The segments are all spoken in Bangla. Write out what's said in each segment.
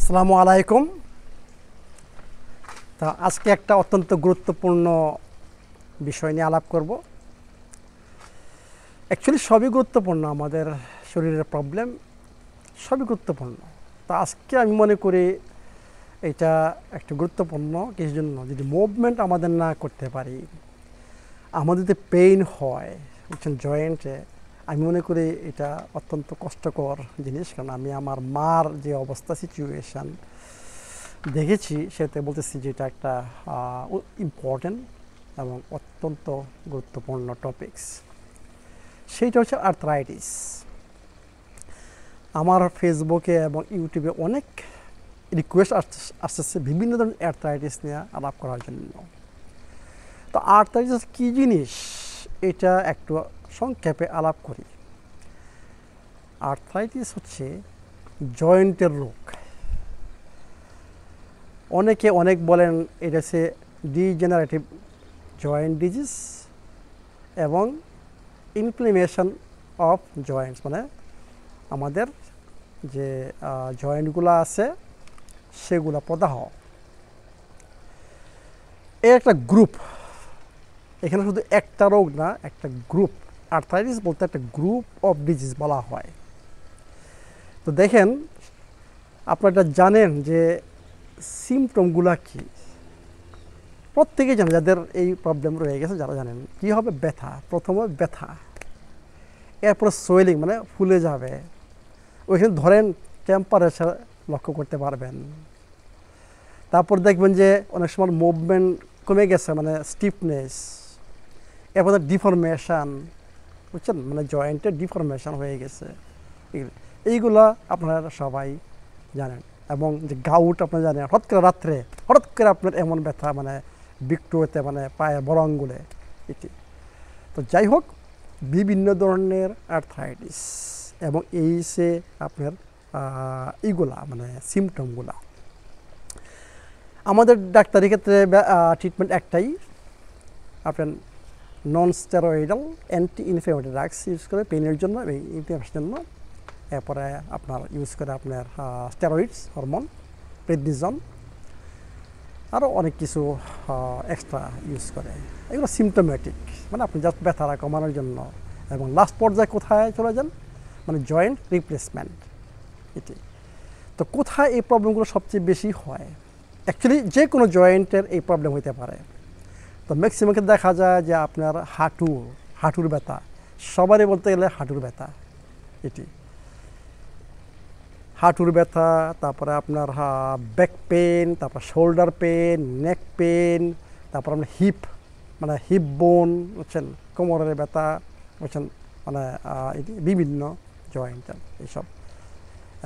আসসালামু আলাইকুম। তা আজকে একটা অত্যন্ত গুরুত্বপূর্ণ বিষয় নিয়ে আলাপ করব। অ্যাকচুয়ালি সবই গুরুত্বপূর্ণ, আমাদের শরীরের প্রবলেম সবই গুরুত্বপূর্ণ। তা আজকে আমি মনে করি এটা একটা গুরুত্বপূর্ণ কিছু জন্য, যদি মুভমেন্ট আমাদের না করতে পারি, আমাদের যদি পেইন হয় বুঝছেন জয়েন্টে, আমি মনে করি এটা অত্যন্ত কষ্টকর জিনিস। কারণ আমি আমার মার যে অবস্থা সিচুয়েশান দেখেছি, সেটা বলতেছি যে এটা একটা ইম্পর্টেন্ট এবং অত্যন্ত গুরুত্বপূর্ণ টপিকস। সেইটা হচ্ছে আর্থ্রাইটিস। আমার ফেসবুকে এবং ইউটিউবে অনেক রিকোয়েস্ট আসতেছে বিভিন্ন ধরনের আর্থ্রাইটিস নিয়ে আলাপ করার জন্য। তো আর্থ্রাইটিস কী জিনিস এটা একটু সংক্ষেপে আলাপ করি। আর্থ্রাইটিস হচ্ছে জয়েন্টের রোগ। অনেকে অনেক বলেন এটা হচ্ছে ডিজেনারেটিভ জয়েন্ট ডিজিজ এবং ইনফ্লেমেশন অফ জয়েন্টস, মানে আমাদের যে জয়েন্টগুলো আছে সেগুলো প্রদাহ। এর একটা গ্রুপ, এখানে শুধু একটা রোগ না, একটা গ্রুপ। আর্থ্রাইটিস বলতে একটা গ্রুপ অফ ডিজিজ বলা হয়। তো দেখেন, আপনারা জানেন যে সিমটমগুলো কী, প্রত্যেকেই জানেন যাদের এই প্রবলেম রয়ে গেছে, যারা জানেন কী হবে। ব্যথা, প্রথমে ব্যথা, এরপরে সোয়েলিং মানে ফুলে যাবে, ওইখানে ধরেন টেম্পারেচার লক্ষ্য করতে পারবেন। তারপর দেখবেন যে অনেক সময় মুভমেন্ট কমে গেছে, মানে স্টিফনেস, এরপরে ডিফরমেশান, বুঝছেন, মানে জয়েন্টের ডিফরমেশান হয়ে গেছে। এইগুলো আপনারা সবাই জানেন। এবং যে গাউট আপনারা জানেন, হঠাৎ করে রাত্রে হঠাৎ করে আপনার এমন ব্যথা, মানে বিক্টোতে, মানে পায়ের বড় আঙ্গুলে এটি। তো যাই হোক, বিভিন্ন ধরনের আর্থ্রাইটিস এবং এই সে আপনার এইগুলা মানে সিমটমগুলা। আমাদের ডাক্তারি ক্ষেত্রে ট্রিটমেন্ট একটাই, আপনার non steroidal anti inflammatory drugs use করে পেনের জন্য, ইনফ্লেমেশনের জন্য। এরপরে আপনার ইউজ করে আপনার স্টেরয়েডস, হরমোন, প্রেডনিজন, আরও অনেক কিছু এক্সট্রা ইউজ করে। এগুলো সিমটোমেটিক, মানে আপনি জাস্ট ব্যথাটা কমানোর জন্য। এবং লাস্ট পর্যায়ে কোথায় চলে যান, মানে জয়েন্ট রিপ্লেসমেন্ট এটি। তো কোথায় এই প্রবলেমগুলো সবচেয়ে বেশি হয়? অ্যাকচুয়ালি যে কোনো জয়েন্টের এই প্রবলেম হতে পারে। তো ম্যাক্সিমাম ক্ষেত্রে দেখা যায় যে আপনার হাঁটুর ব্যথা, সবারই বলতে গেলে হাঁটুর ব্যথা এটি, হাঁটুর ব্যথা। তারপরে আপনার ব্যাক পেন, তারপর শোল্ডার পেন, নেক পেন, তারপর আপনার হিপ, মানে হিপ বোন, বুঝছেন, কোমরের ব্যথা, বুঝছেন, মানে বিভিন্ন জয়েন্টের এইসব।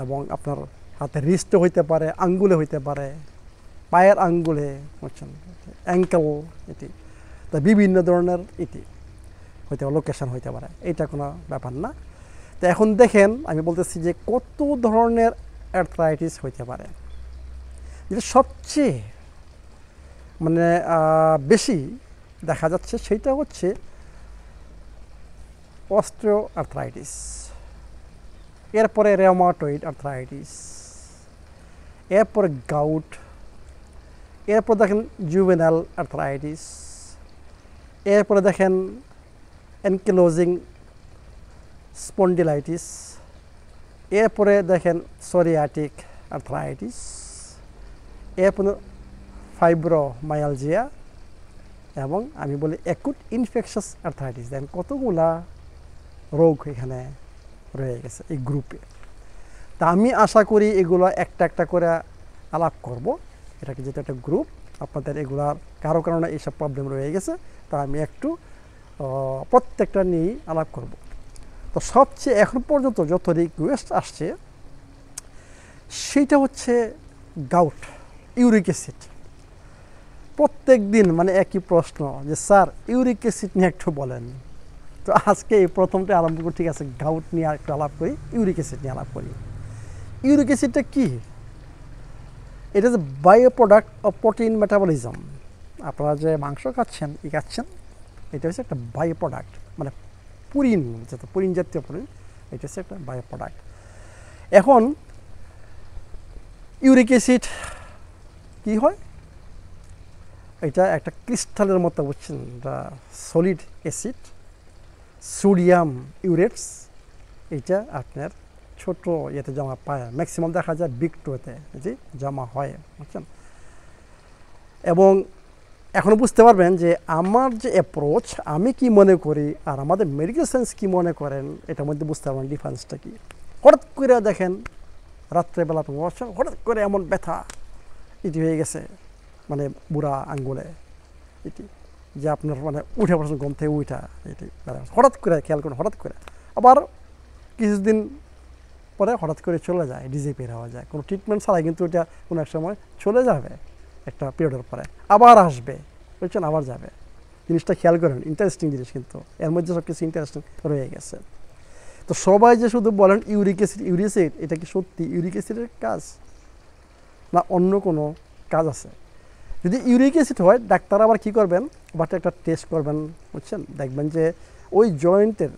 এবং আপনার হাতে রিস্টে হইতে পারে, আঙ্গুলে হইতে পারে, পায়ের আঙ্গুলে, বুঝছেন, অ্যাঙ্কেল এটি। তো বিভিন্ন ধরনের এটি হইতে পারে, লোকেশন হইতে পারে, এইটা কোনো ব্যাপার না। তো এখন দেখেন, আমি বলতেছি যে কত ধরনের আর্থ্রাইটিস হইতে পারে। যেটা সবচেয়ে মানে বেশি দেখা যাচ্ছে সেইটা হচ্ছে অস্টিও আর্থ্রাইটিস, এরপরে রিউমাটয়েড আর্থ্রাইটিস, এরপরে গাউট, এরপর দেখেন জুভেনাইল আর্থ্রাইটিস, এরপরে দেখেন অ্যানকিলোজিং স্পন্ডিলাইটিস, এরপরে দেখেন সোরিয়াটিক আর্থ্রাইটিস, এরপরে ফাইব্রোমায়ালজিয়া, এবং আমি বলি অ্যাকুট ইনফেকশাস আর্থ্রাইটিস। দেখেন কতগুলা রোগ এখানে রয়ে গেছে এই গ্রুপে। তা আমি আশা করি এগুলো একটা একটা করে আলাপ করব। এটাকে যেটা একটা গ্রুপ, আপনাদের এগুলার কারো কারণে এইসব প্রবলেম রয়ে গেছে, তা আমি একটু প্রত্যেকটা নিয়েই আলাপ করব। তো সবচেয়ে এখন পর্যন্ত যত রিকোয়েস্ট আসছে সেইটা হচ্ছে গাউট, ইউরিক অ্যাসিড। প্রত্যেক দিন মানে একই প্রশ্ন যে স্যার ইউরিক অ্যাসিড নিয়ে একটু বলেন। তো আজকে এই প্রথমটা আরম্ভ করি, ঠিক আছে, গাউট নিয়ে একটু আলাপ করি, ইউরিক অ্যাসিড নিয়ে আলাপ করি। ইউরিক অ্যাসিডটা কী? এটা যে bio product of protein metabolism. আপনারা যে মাংস খাচ্ছেন, এটা হচ্ছে একটা বায়ো প্রোডাক্ট, মানে পুরিন, যেটা পুরিন জাতীয় পুরিন, এটা হচ্ছে একটা বায়ো প্রোডাক্ট। এখন ইউরিক অ্যাসিড কী হয়, এটা একটা ক্রিস্টালের মতো, বুঝছেন, এটা সলিড অ্যাসিড, সোডিয়াম ইউরেটস, এটা আপনার ছোট ইয়েতে জমা পায়, ম্যাক্সিমাম দেখা যায় বিগ টোতে যে জমা হয়, বুঝছেন। এবং এখনও বুঝতে পারবেন যে আমার যে অ্যাপ্রোচ, আমি কি মনে করি আর আমাদের মেডিকেল সায়েন্স কী মনে করেন, এটার মধ্যে বুঝতে পারবেন ডিফারেন্সটা কী। হঠাৎ করে দেখেন রাত্রেবেলা আপনি বসছেন, হঠাৎ করে এমন ব্যথা এটি হয়ে গেছে, মানে বুড়া আঙ্গুলে এটি, যে আপনার মানে উঠে পড়ছেন ঘুম থেকে উঠা, এটি হঠাৎ করে খেয়াল করুন, হঠাৎ করে। আবার কিছুদিন পরে হঠাৎ করে চলে যায়, ডিজিপির হওয়া যায়, কোনো ট্রিটমেন্ট ছাড়াই কিন্তু এটা কোনো এক সময় চলে যাবে, একটা পিরিয়ডের পরে আবার আসবে, বুঝছেন, আবার যাবে। জিনিসটা খেয়াল করেন, ইন্টারেস্টিং জিনিস, কিন্তু এর মধ্যে সব কিছু ইন্টারেস্টিং রয়ে গেছে। তো সবাই যে শুধু বলেন ইউরিক অ্যাসিড, ইউরিক অ্যাসিড, এটা কি সত্যি ইউরিক অ্যাসিডের কাজ না অন্য কোনো কাজ আছে? যদি ইউরিক অ্যাসিড হয়, ডাক্তার আবার কী করবেন, বাট একটা টেস্ট করবেন, বুঝছেন, দেখবেন যে ওই জয়েন্টের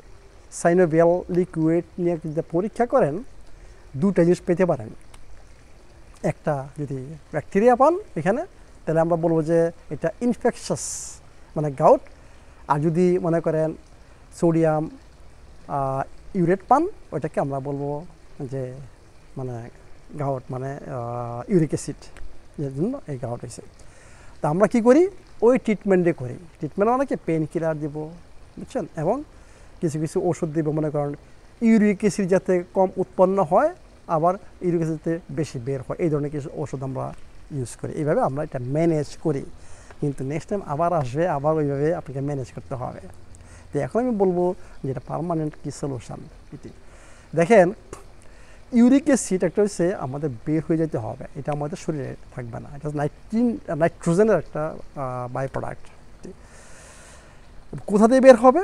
সাইনোভিয়াল লিকুইড নিয়ে যদি পরীক্ষা করেন, দুটা জিনিস পেতে পারেন। একটা যদি ব্যাকটেরিয়া পান এখানে, তাহলে আমরা বলবো যে এটা ইনফেকশাস, মানে গাউট। আর যদি মনে করেন সোডিয়াম ইউরেট পান, ওইটাকে আমরা বলবো যে মানে গাউট, মানে ইউরিক অ্যাসিড, এর জন্য এই গাউট হয়েছে। তা আমরা কী করি, ওই ট্রিটমেন্টে করি। ট্রিটমেন্ট অনেকে পেন কিলার দিব, বুঝছেন, এবং কিছু কিছু ওষুধ দিব, মনে করেন ইউরিক অ্যাসিড যাতে কম উৎপন্ন হয়, আবার ইউরিক অ্যাসিড যাতে বেশি বের হয়, এই ধরনের কিছু ওষুধ আমরা ইউজ করি। এইভাবে আমরা এটা ম্যানেজ করি, কিন্তু নেক্সট টাইম আবার আসবে, আবার ওইভাবে আপনাকে ম্যানেজ করতে হবে। তো এখন আমি বলবো যে এটা পার্মানেন্ট কি সলিউশন। এটি দেখেন, ইউরিক অ্যাসিড একটা হচ্ছে আমাদের বের হয়ে যেতে হবে, এটা আমাদের শরীরে থাকবে না। এটা নাইট্রোজেনের একটা বাই প্রোডাক্ট। কোথা দিয়ে বের হবে?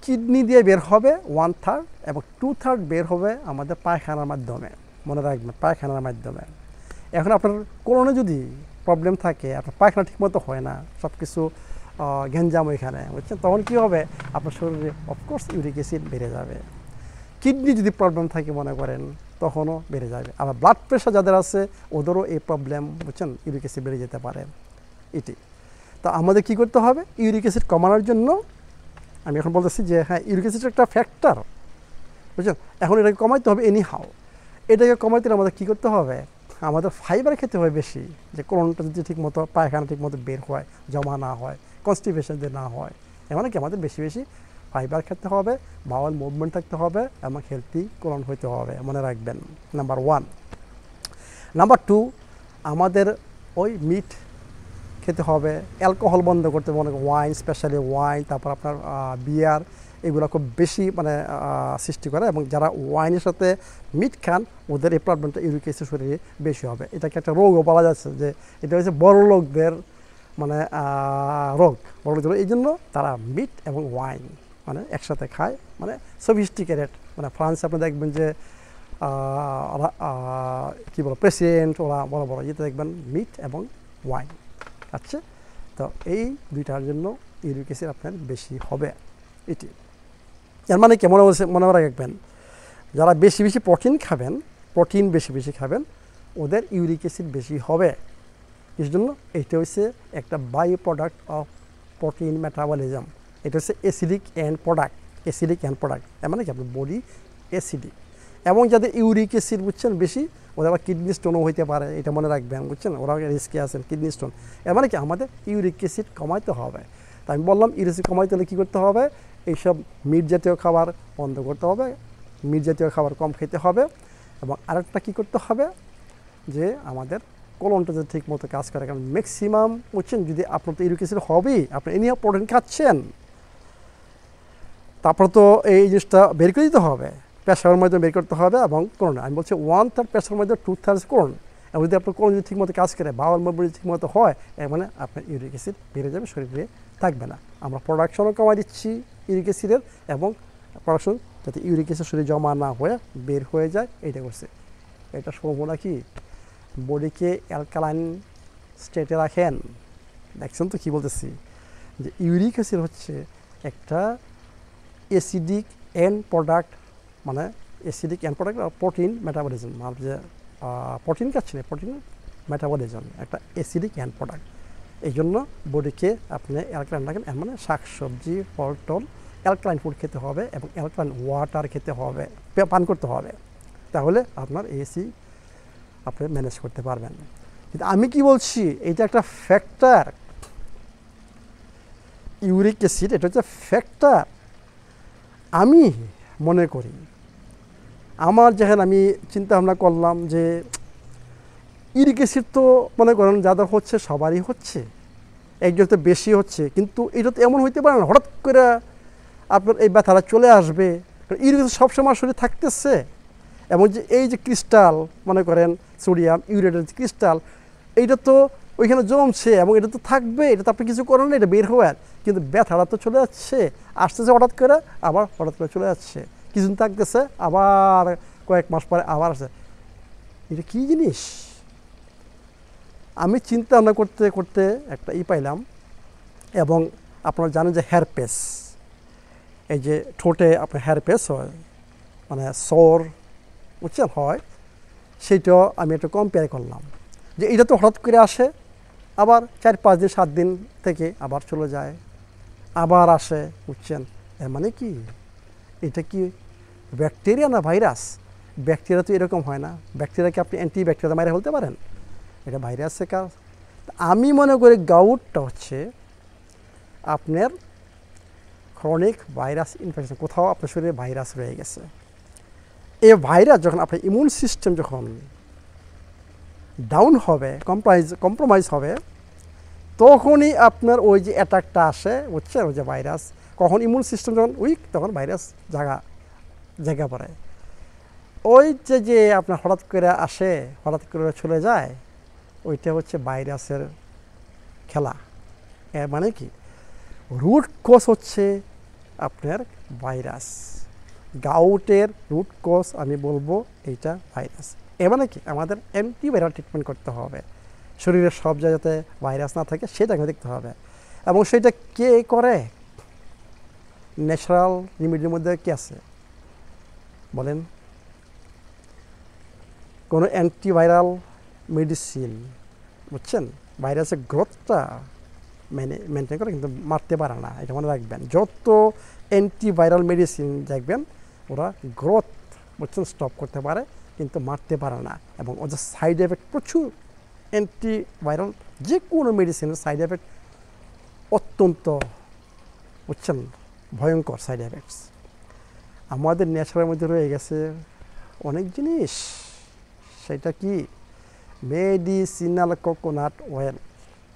কিডনি দিয়ে বের হবে 1/3, এবং 2/3 বের হবে আমাদের পায়খানার মাধ্যমে। মনে রাখবেন, পায়খানার মাধ্যমে। এখন আপনার কোলনে যদি প্রবলেম থাকে, আপনার পায়খানা ঠিকমতো হয় না, সব কিছু গ্যাঞ্জাম ওইখানে, বুঝছেন, তখন কী হবে, আপনার শরীরে অফকোর্স ইউরিক অ্যাসিড বেড়ে যাবে। কিডনি যদি প্রবলেম থাকে মনে করেন, তখনও বেড়ে যাবে। আবার ব্লাড প্রেশার যাদের আছে, ওদেরও এই প্রবলেম, বুঝছেন, ইউরিক অ্যাসিড বেড়ে যেতে পারে। এটি তো আমাদের কী করতে হবে, ইউরিক অ্যাসিড কমানোর জন্য আমি এখন বলতেছি যে হ্যাঁ, ইউরিক অ্যাসিড একটা ফ্যাক্টর, বুঝছেন, এখন এটাকে কমাইতে হবে এনি হাউ। এটাকে কমাইতে আমাদের কী করতে হবে, আমাদের ফাইবার খেতে হয় বেশি, যে কোলনটা যদি ঠিকমতো, পায়খানা ঠিকমতো বের হয়, জমা না হয়, কনস্টিপেশন যে না হয়, এমন কি আমাদের বেশি বেশি ফাইবার খেতে হবে, বাওয়াল মুভমেন্ট থাকতে হবে, এবং হেলদি কোলন হইতে হবে, মনে রাখবেন, নাম্বার 1। নাম্বার 2, আমাদের ওই মিট খেতে হবে, অ্যালকোহল বন্ধ করতে হবে, অনেক ওয়াইন, স্পেশালি ওয়াইন, তারপর আপনার বিয়ার, এগুলো খুব বেশি মানে সৃষ্টি করে, এবং যারা ওয়াইনের সাথে মিট খান, ওদের এই প্রবলেমটা ইউরিক অ্যাসিড শরীরে বেশি হবে। এটাকে একটা রোগও বলা যাচ্ছে, যে এটা হচ্ছে বড় লোকদের মানে রোগ, বড় লোকদের, এই জন্য তারা মিট এবং ওয়াইন মানে একসাথে খায়, মানে সফিস্টিকেটেড। মানে ফ্রান্সে আপনি দেখবেন যে কী বলো, প্রেসিডেন্ট, ওরা বড় বড় ইয়েতে দেখবেন মিট এবং ওয়াইন আচ্ছা। তো এই দুইটার জন্য ইউরিক অ্যাসিড আপনার বেশি হবে। এটি এর মানে কি মনে রাখবেন, যারা বেশি বেশি প্রোটিন খাবেন, প্রোটিন বেশি বেশি খাবেন, ওদের ইউরিক অ্যাসিড বেশি হবে। এর জন্য এটা হচ্ছে একটা by product of protein metabolism. এটা হচ্ছে acidic end product, acidic end product, এর মানে কি আপনার বডি অ্যাসিডিক। এবং যাদের ইউরিক অ্যাসিড, বুঝছেন, বেশি, ওদের আবার কিডনি স্টোনও হইতে পারে, এটা মনে রাখবেন, বুঝছেন, ওরা রিস্কে আছেন কিডনি স্টোন। এর মানে কি আমাদের ইউরিক অ্যাসিড কমাইতে হবে। তো আমি বললাম ইউরিক অ্যাসিড কমাইতে হলে কী করতে হবে, এইসব মিট জাতীয় খাবার বন্ধ করতে হবে, মিট জাতীয় খাবার কম খেতে হবে, এবং আরেকটা কী করতে হবে, যে আমাদের কোলনটা যদি ঠিক মতো কাজ করে। কারণ ম্যাক্সিমাম, বুঝছেন, যদি আপনার তো ইউরিক অ্যাসিড হবেই, আপনি এনিয়া প্রোটিন খাচ্ছেন, তারপর তো এই জিনিসটা বের করে দিতে হবে, পেশাবের মধ্যে বের করতে হবে, এবং কোলন, আমি বলছি 1/3 পেশার মধ্যে 2/3 কোলন। এবং যদি আপনার কোলন যদি ঠিকমতো কাজ করে, বাওয়াল মুভমেন্ট ঠিকমতো হয়, এর মানে আপনার ইউরিক অ্যাসিড বেড়ে যাবে, শরীরে থাকবে না। আমরা প্রোডাকশনও কমাই দিচ্ছি ইউরিক অ্যাসিডের, এবং প্রোডাকশন যাতে ইউরিক অ্যাসিড শরীরে জমা না হয়ে বের হয়ে যায়, এইটা করছে। এটা সম্ভাবনা কি, বডিকে অ্যালকালাইন স্টেটে রাখেন। দেখছেন তো কী বলতেছি, যে ইউরিক অ্যাসিড হচ্ছে একটা অ্যাসিডিক এন্ড প্রোডাক্ট, মানে acidic end product protein metabolism, মানে যে প্রোটিন খাচ্ছি না, প্রোটিন মেটাবলিজম একটা অ্যাসিডিক অ্যান্ড প্রোডাক্ট। এই জন্য বডিকে আপনি অ্যালকালাইন রাখেন, মানে শাকসবজি ফল টল অ্যালকালাইন ফুড খেতে হবে এবং অ্যালকালাইন ওয়াটার খেতে হবে, পান করতে হবে, তাহলে আপনার এসি আপনি ম্যানেজ করতে পারবেন। কিন্তু আমি কি বলছি, এইটা একটা ফ্যাক্টর, ইউরিক অ্যাসিড এটা হচ্ছে ফ্যাক্টর। আমি মনে করি আমার যখন আমি চিন্তা ভাবনা করলাম যে ইউরিক অ্যাসিড তো মনে করেন যাদের হচ্ছে সবারই হচ্ছে, একজন তো বেশি হচ্ছে, কিন্তু এটা তো এমন হইতে পারে না হঠাৎ করে আপনার এই ব্যথাটা চলে আসবে। ইউরিক অ্যাসিড সবসময় শরীরে থাকতেছে, এবং যে এই যে ক্রিস্টাল মনে করেন সোডিয়াম ইউরেটের ক্রিস্টাল, এইটা তো ওইখানে জমছে এবং এটা তো থাকবে, এটা তো আপনি কিছু করেন না, এটা বের হওয়ার, কিন্তু ব্যথাটা তো চলে যাচ্ছে, আসতেছে হঠাৎ করে, আবার হঠাৎ করে চলে যাচ্ছে, কিছুদিন থাকতেছে, আবার কয়েক মাস পরে আবার আসে। এটা কী জিনিস? আমি চিন্তা ভাবনা করতে করতে একটা পাইলাম, এবং আপনারা জানেন যে হেয়ারপেস, এই যে ঠোঁটে আপনার হেয়ারপেস হয়, মানে সর বুঝছেন হয়, সেইটাও আমি একটু কম্পেয়ার করলাম যে এটা তো হঠাৎ করে আসে, আবার 4-5 দিন 7 দিন থেকে আবার চলে যায়, আবার আসে, বুঝছেন? এর মানে কি এটা কি ব্যাকটেরিয়া না ভাইরাস? ব্যাকটেরিয়া তো এরকম হয় না, ব্যাকটেরিয়াকে আপনি অ্যান্টিব্যাকটেরিয়া মাইরে ফেলতে পারেন, এটা ভাইরাসের কাজ। আমি মনে করি গাউটটা হচ্ছে আপনার ক্রনিক ভাইরাস ইনফেকশন, কোথাও আপনার শরীরে ভাইরাস রয়ে গেছে। এই ভাইরাস যখন আপনার ইমিউন সিস্টেম যখন ডাউন হবে, কম্প্রোমাইজ হবে, তখনই আপনার ওই যে অ্যাটাকটা আসে, বুঝছেন? ওই যে ভাইরাস, কখন ইমিউন সিস্টেম যখন উইক, তখন ভাইরাস জায়গা পড়ে। ওই যে আপনার হঠাৎ করে আসে, হঠাৎ করে চলে যায়, ওইটা হচ্ছে ভাইরাসের খেলা। এর মানে কি রুট কজ হচ্ছে আপনার ভাইরাস। গাউটের রুট কজ আমি বলবো এইটা ভাইরাস। এর মানে কি আমাদের অ্যান্টিভাইরাল ট্রিটমেন্ট করতে হবে, শরীরের সব জায়গাতে ভাইরাস না থাকে সেটাকে দেখতে হবে। এবং সেটা কে করে? ন্যাচারাল রেমেডির মধ্যে কি আছে বলেন? কোনো অ্যান্টিভাইরাল মেডিসিন, বুঝছেন? ভাইরাসের গ্রোথটা মেনটেন করে, কিন্তু মারতে পারে না, এটা মনে রাখবেন। যত অ্যান্টিভাইরাল মেডিসিন দেখবেন ওরা গ্রোথ, বুঝছেন, স্টপ করতে পারে, কিন্তু মারতে পারে না। এবং ওদের সাইড এফেক্ট প্রচুর। অ্যান্টিভাইরাল যে কোনো মেডিসিনের সাইড এফেক্ট অত্যন্ত, বুঝছেন, ভয়ঙ্কর সাইড এফেক্টস। আমাদের ন্যাচারের মধ্যে রয়ে গেছে অনেক জিনিস। সেটা কি? মেডিসিনাল কোকোনাট অয়েল,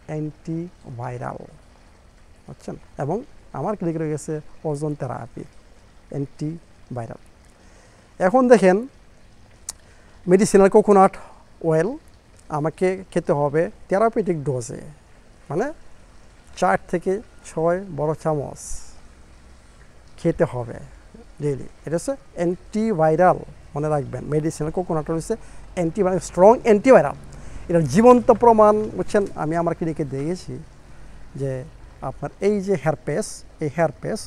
অ্যান্টিভাইরাল, বুঝছেন? এবং আমার ক্লিনিকে রয়ে গেছে ওজন থেরাপি, অ্যান্টিভাইরাল। এখন দেখেন মেডিসিনাল কোকোনাট অয়েল আমাকে খেতে হবে থেরাপিউটিক ডোজে, মানে 4 থেকে 6 বড় চামচ খেতে হবে ডেইলি। এটা হচ্ছে অ্যান্টিভাইরাল, মনে রাখবেন। মেডিসিনাল কোকোনাট অয়েল হচ্ছে অ্যান্টিভাইরাল, স্ট্রং অ্যান্টিভাইরাল। এটার জীবন্ত প্রমাণ, বুঝছেন, আমি আমার ক্লিনিকে দেখেছি যে আপনার এই যে হেয়ারপেস, এই হেয়ারপেস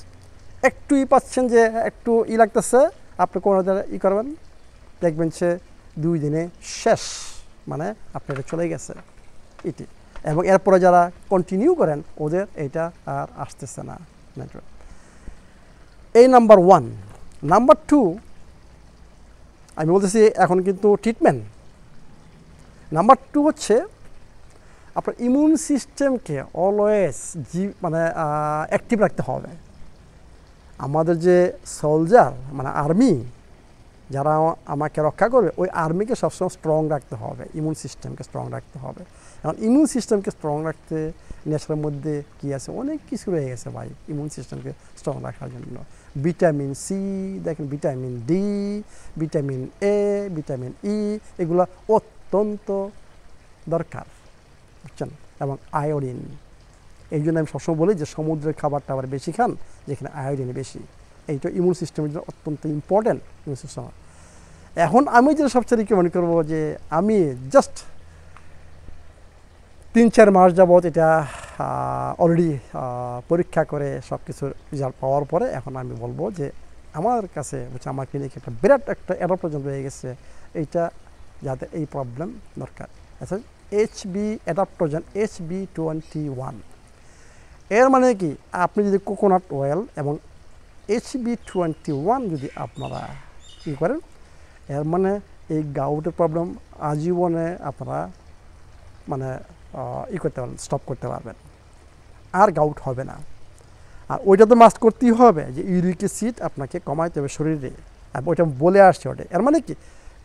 একটুই পাচ্ছেন যে একটু লাগতেছে, আপনি কোনো করবেন, দেখবেন সে 2 দিনে শেষ, মানে আপনার এটা চলে গেছে এটি। এবং এরপরে যারা কন্টিনিউ করেন ওদের এটা আর আসতেছে না। এই নাম্বার 1। নাম্বার 2 আমি বলতেছি এখন কিন্তু ট্রিটমেন্ট। নাম্বার 2 হচ্ছে আপনার ইমিউন সিস্টেমকে অলওয়েজ মানে অ্যাক্টিভ রাখতে হবে। আমাদের যে সোলজার, মানে আর্মি, যারা আমাকে রক্ষা করবে, ওই আর্মিকে সবসময় স্ট্রং রাখতে হবে, ইমিউন সিস্টেমকে স্ট্রং রাখতে হবে। এখন ইমিউন সিস্টেমকে স্ট্রং রাখতে নেচারের মধ্যে কী আছে? অনেক কিছু রয়ে গেছে ভাই ইমিউন সিস্টেমকে স্ট্রং রাখার জন্য। ভিটামিন সি দেখেন, vitamin D, vitamin A, vitamin E, এগুলো অত্যন্ত দরকার, বুঝছেন? এবং আয়োডিন। এই জন্য আমি সবসময় বলি যে সমুদ্রের খাবারটা আবার বেশি খান, যেখানে আয়োডিন বেশি। এইটা ইমিউন সিস্টেমের জন্য অত্যন্ত ইম্পর্ট্যান্ট, ইমিউন সিস্টেম। এখন আমি যেটা সবচেয়ে রিকমেন্ড করবো, যে আমি জাস্ট 3-4 মাস যাবৎ এটা অলরেডি পরীক্ষা করে সব কিছুর রেজাল্ট পাওয়ার পরে এখন আমি বলবো যে আমার কাছে, আমার ক্লিনিকে একটা বিরাট একটা অ্যাডাপ্টেশন রয়ে গেছে। এইটা যাদের এই প্রবলেম দরকার। আচ্ছা, এইচবি অ্যাডাপ্টোজেন HB21 এর মানে কি, আপনি যদি কোকোনাট অয়েল এবং HB21 যদি আপনারা কী করেন, এর মানে এই গাউটের প্রবলেম আজীবনে আপনারা মানে করতে পারবেন, স্টপ করতে পারবেন, আর গাউট হবে না। আর ওইটা তো মাস্ট করতেই হবে যে ইউরিক অ্যাসিড আপনাকে কমাইতে হবে শরীরে, আর ওইটা বলে আসছে ওটা। এর মানে কি,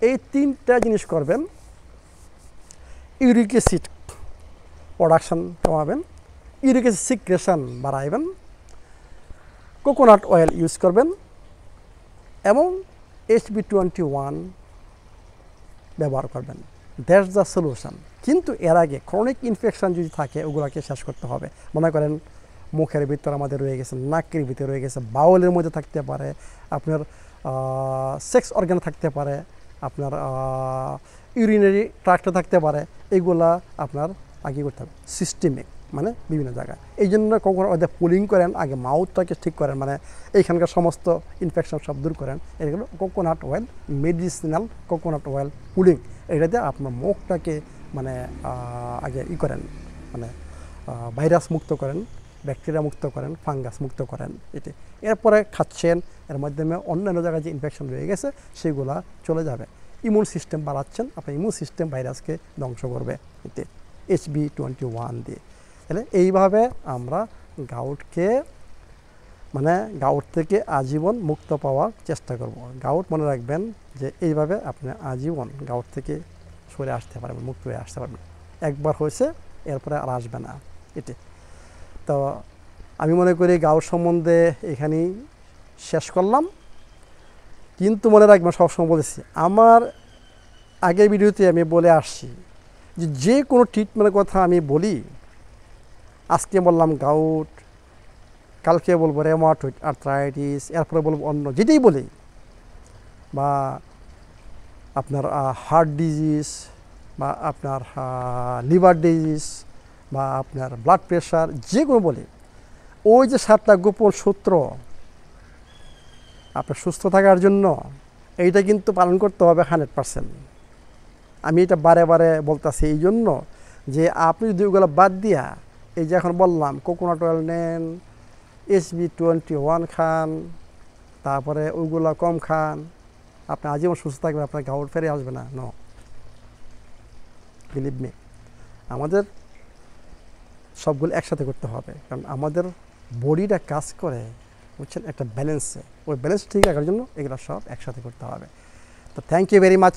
এই 3টা জিনিস করবেন, ইউরিক অ্যাসিড প্রোডাকশান কমাবেন, ইউরিক অ্যাসিড সিক্রেশন বাড়াইবেন, কোকোনাট অয়েল ইউজ করবেন এবং HB21 ব্যবহার করবেন। That's the solution. কিন্তু এর আগে ক্রনিক ইনফেকশন যদি থাকে ওগুলোকে শেষ করতে হবে। মনে করেন মুখের ভিতরে আমাদের রয়ে গেছে, নাকের ভিতরে রয়ে গেছে, বাউলের মধ্যে থাকতে পারে, আপনার সেক্স অর্গান থাকতে পারে, আপনার ইউরিনারি ট্রাক্টে থাকতে পারে, এগুলা আপনার আগে করতে হবে সিস্টেমিক, মানে বিভিন্ন জায়গায়। এই জন্য কখনো ওদের পুলিং করেন, আগে মাউথটাকে ঠিক করেন, মানে এইখানকার সমস্ত ইনফেকশন সব দূর করেন। এগুলো coconut oil, medicinal coconut oil pulling, এটাতে আপনার মুখটাকে মানে আগে করেন, মানে ভাইরাস মুক্ত করেন, ব্যাকটেরিয়া মুক্ত করেন, ফাঙ্গাস মুক্ত করেন। এটি এরপরে খাচ্ছেন, এর মাধ্যমে অন্যান্য জায়গায় যে ইনফেকশন রয়ে গেছে সেগুলা চলে যাবে। ইমিউন সিস্টেম বাড়াচ্ছেন, আপনার ইমিউন সিস্টেম ভাইরাসকে ধ্বংস করবে এতে HB21 দিয়ে। তাহলে এইভাবে আমরা গাউটকে মানে গাউট থেকে আজীবন মুক্ত পাওয়ার চেষ্টা করব। গাউট মনে রাখবেন যে এইভাবে আপনি আজীবন গাউট থেকে সরে আসতে পারবেন, মুক্ত হয়ে আসতে পারবেন। একবার হয়েছে এরপরে আর আসবে না এটি। তো আমি মনে করি গাউট সম্বন্ধে এখানেই শেষ করলাম। কিন্তু মনে রাখবেন, সবসময় বলেছি, আমার আগের ভিডিওতে আমি বলে আসছি যে কোনো ট্রিটমেন্টের কথা আমি বলি, আজকে বললাম গাউট, কালকে বলবো রেমাটয়েড আর্থ্রাইটিস, এরপরে বলবো অন্য যেটাই বলি, বা আপনার হার্ট ডিজিজ, বা আপনার লিভার ডিজিজ, বা আপনার ব্লাড প্রেশার, যে কোনো বলি, ওই যে 7টা গোপন সূত্র আপনার সুস্থ থাকার জন্য, এইটা কিন্তু পালন করতে হবে 100%। আমি এটা বারে বারে বলতেছি এই জন্য যে আপনি যদি ওগুলো বাদ দিয়া, এই যে এখন বললাম কোকোনাট অয়েল নেন, HB21 খান, তারপরে ওইগুলো কম খান, আপনি আজীবন সুস্থ থাকবেন, আপনার গাউট ফেরে আসবে না। নো, বিলিভ মি, আমাদের সবগুলো একসাথে করতে হবে, কারণ আমাদের বডিটা কাজ করে বুঝছেন একটা ব্যালেন্সে, ওই ব্যালেন্স ঠিক রাখার জন্য এগুলো সব একসাথে করতে হবে। তো থ্যাংক ইউ ভেরি মাচ।